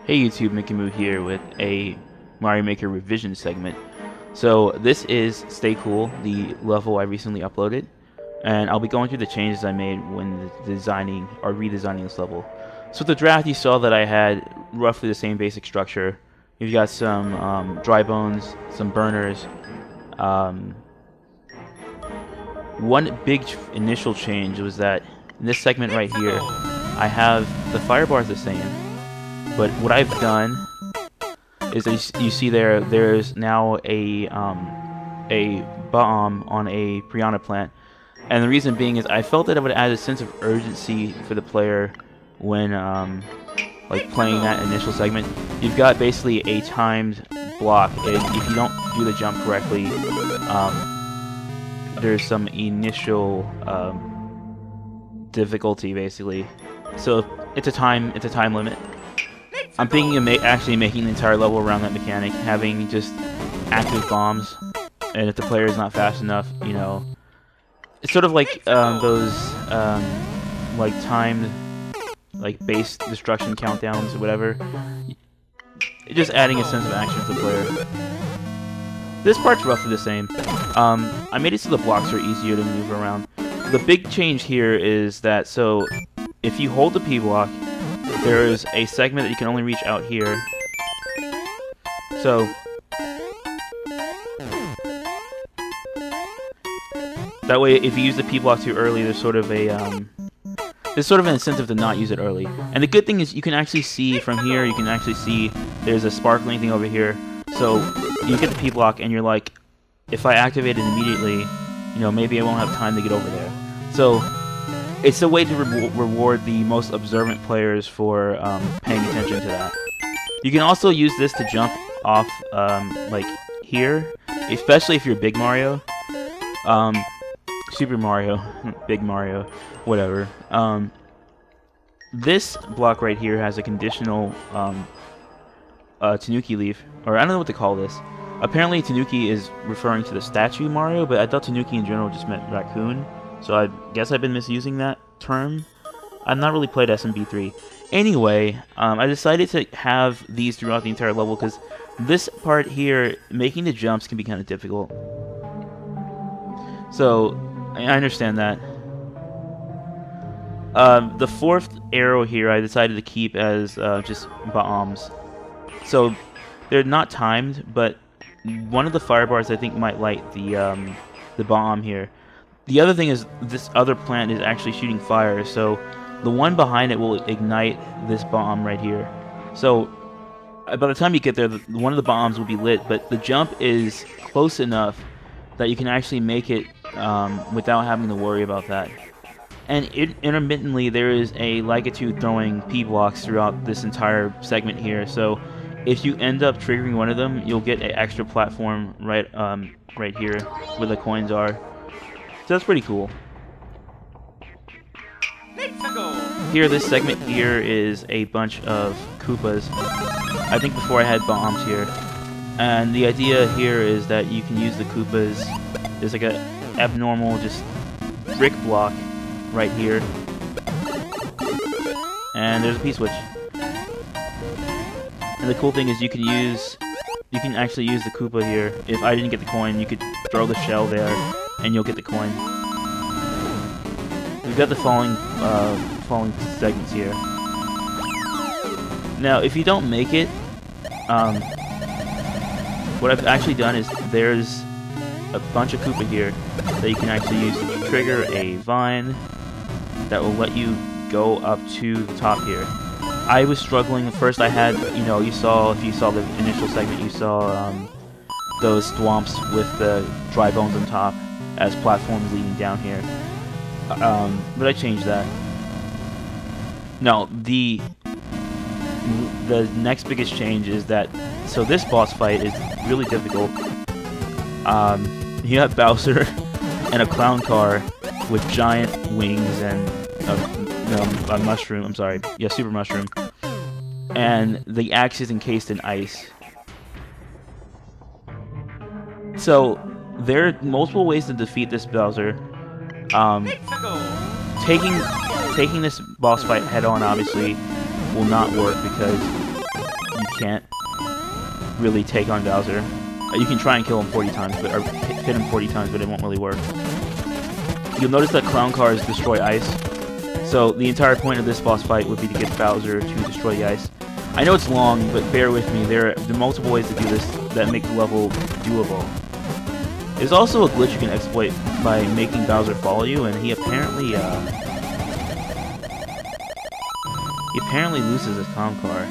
Hey YouTube, Mickomoo here with a Mario Maker revision segment. So this is Stay Cool, the level I recently uploaded, and I'll be going through the changes I made when designing or redesigning this level. So with the draft, you saw that I had roughly the same basic structure. You've got some dry bones, some burners. One big initial change was that in this segment right here, I have the fire bars the same. But what I've done is that you see there's now a bomb on a piranha plant, and the reason being is I felt that it would add a sense of urgency for the player when like playing that initial segment. You've got basically a timed block, and if you don't do the jump correctly, there's some initial difficulty basically. So it's a time limit. I'm thinking of actually making the entire level around that mechanic, having just active bombs, and if the player is not fast enough, you know, it's sort of like those like timed, like base destruction countdowns or whatever. Just adding a sense of action to the player. This part's roughly the same. I made it so the blocks are easier to move around. The big change here is that so if you hold the P block, there is a segment that you can only reach out here. So that way, if you use the P block too early, there's sort of an incentive to not use it early. And the good thing is you can actually see from here. You can actually see there's a sparkling thing over here. So you get the P block, and you're like, if I activate it immediately, you know, maybe I won't have time to get over there. So it's a way to reward the most observant players for paying attention to that. You can also use this to jump off like here, especially if you're Big Mario, Super Mario, Big Mario, whatever. This block right here has a conditional Tanuki leaf, or I don't know what to call this. Apparently Tanuki is referring to the statue Mario, but I thought Tanuki in general just meant raccoon. So I guess I've been misusing that term. I've not really played SMB3. Anyway, I decided to have these throughout the entire level because this part here, making the jumps can be kind of difficult. So I understand that. The fourth arrow here I decided to keep as just bombs. So they're not timed, but one of the fire bars I think might light the bomb here. The other thing is this other plant is actually shooting fire, so the one behind it will ignite this bomb right here. So by the time you get there, one of the bombs will be lit, but the jump is close enough that you can actually make it without having to worry about that. And intermittently, there is a Lakitu throwing P blocks throughout this entire segment here, so if you end up triggering one of them, you'll get an extra platform right here where the coins are. So that's pretty cool. Here, this segment here is a bunch of Koopas. I think before I had bombs here. And the idea here is that you can use the Koopas. There's like a abnormal just brick block right here. And there's a P-switch. And the cool thing is you can actually use the Koopa here. If I didn't get the coin, you could throw the shell there, and you'll get the coin. We've got the falling segments here. Now, if you don't make it, what I've actually done is there's a bunch of Koopa here that you can actually use to trigger a vine that will let you go up to the top here. I was struggling. First I had, you know, if you saw the initial segment, you saw those thwomps with the dry bones on top as platforms leading down here. But I changed that. Now, the next biggest change is that, so this boss fight is really difficult. You have Bowser and a clown car with giant wings and a mushroom, I'm sorry, yeah, super mushroom. And the axe is encased in ice. So, there are multiple ways to defeat this Bowser. Taking this boss fight head on obviously will not work because can't really take on Bowser. You can try and kill him 40 times, or hit him 40 times, but it won't really work. You'll notice that clown cars destroy ice. So the entire point of this boss fight would be to get Bowser to destroy the ice. I know it's long, but bear with me. There are multiple ways to do this that make the level doable. There's also a glitch you can exploit by making Bowser follow you, and he apparently loses his clown car.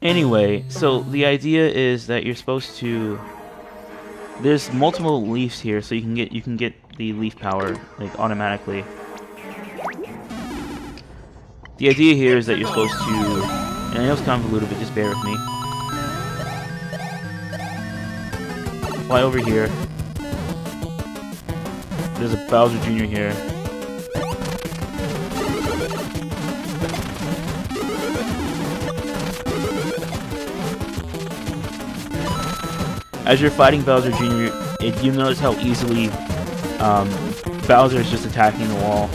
Anyway, so the idea is that you're supposed to. There's multiple leaves here, so you can get the leaf power like automatically. The idea here is that you're supposed to, and I know it's convoluted, but just bear with me. Fly over here. There's a Bowser Jr. here. As you're fighting Bowser Jr., you notice how easily Bowser is just attacking the wall.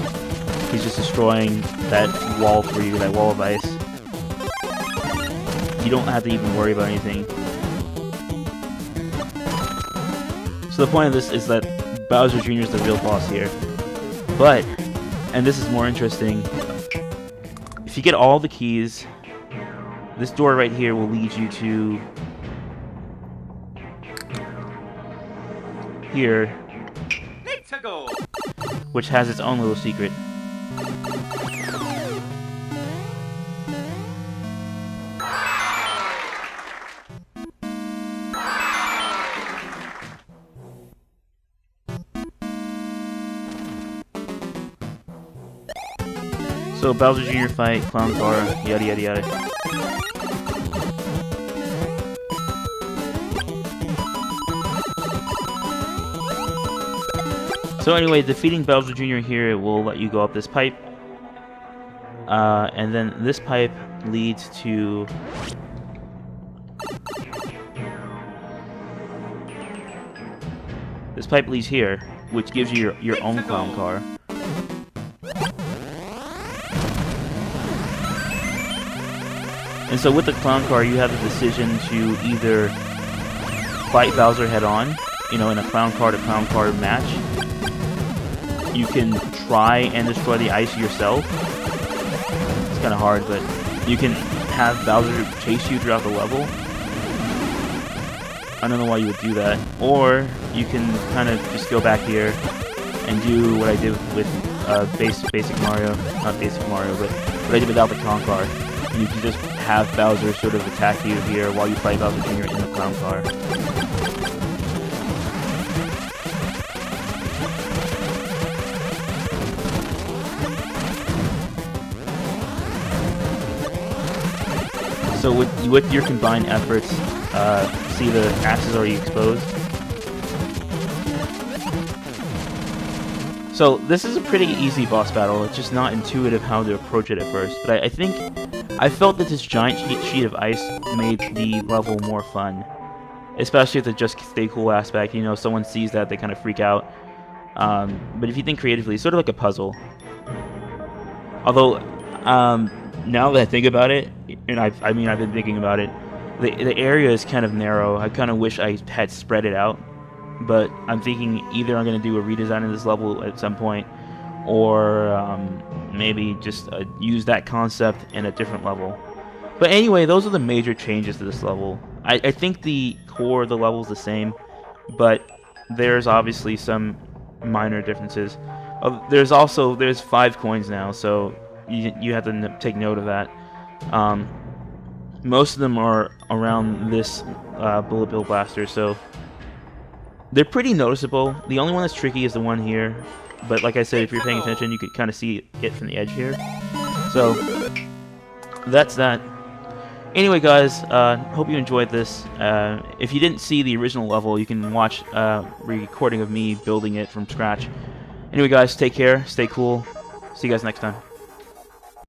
He's just destroying that wall for you, that wall of ice. You don't have to even worry about anything. So the point of this is that Bowser Jr. is the real boss here. But, and this is more interesting, if you get all the keys, this door right here will lead you to here, which has its own little secret. So Bowser Jr. fight, Clown Car, yada yada yada. So anyway, defeating Bowser Jr. here will let you go up this pipe. And then this pipe leads to... This pipe leads here, which gives you your own clown car. And so with the clown car, you have the decision to either fight Bowser head-on, you know, in a clown car to clown car match. You can try and destroy the ice yourself. It's kind of hard, but you can have Bowser chase you throughout the level. I don't know why you would do that. Or you can kind of just go back here and do what I did with basic Mario, not basic Mario, but what I did without the clown car. And you can just have Bowser sort of attack you here while you fight Bowser Jr. in the clown car. So with your combined efforts, see the axes already exposed. So this is a pretty easy boss battle. It's just not intuitive how to approach it at first. But I felt that this giant sheet of ice made the level more fun, especially with the just stay cool aspect. You know, someone sees that, they kind of freak out. But if you think creatively, it's sort of like a puzzle. Although, now that I think about it, and I mean I've been thinking about it, the area is kind of narrow. I kind of wish I had spread it out, but I'm thinking either I'm going to do a redesign of this level at some point, or maybe just use that concept in a different level. But anyway, those are the major changes to this level. I think the core of the level is the same, but there's obviously some minor differences. There's 5 coins now, so you have to take note of that. Most of them are around this bullet bill blaster, so they're pretty noticeable. The only one that's tricky is the one here, but like I said, if you're paying attention, you could kind of see it from the edge here. So that's that. Anyway, guys, hope you enjoyed this. If you didn't see the original level, you can watch a recording of me building it from scratch. Anyway, guys, take care, stay cool. See you guys next time.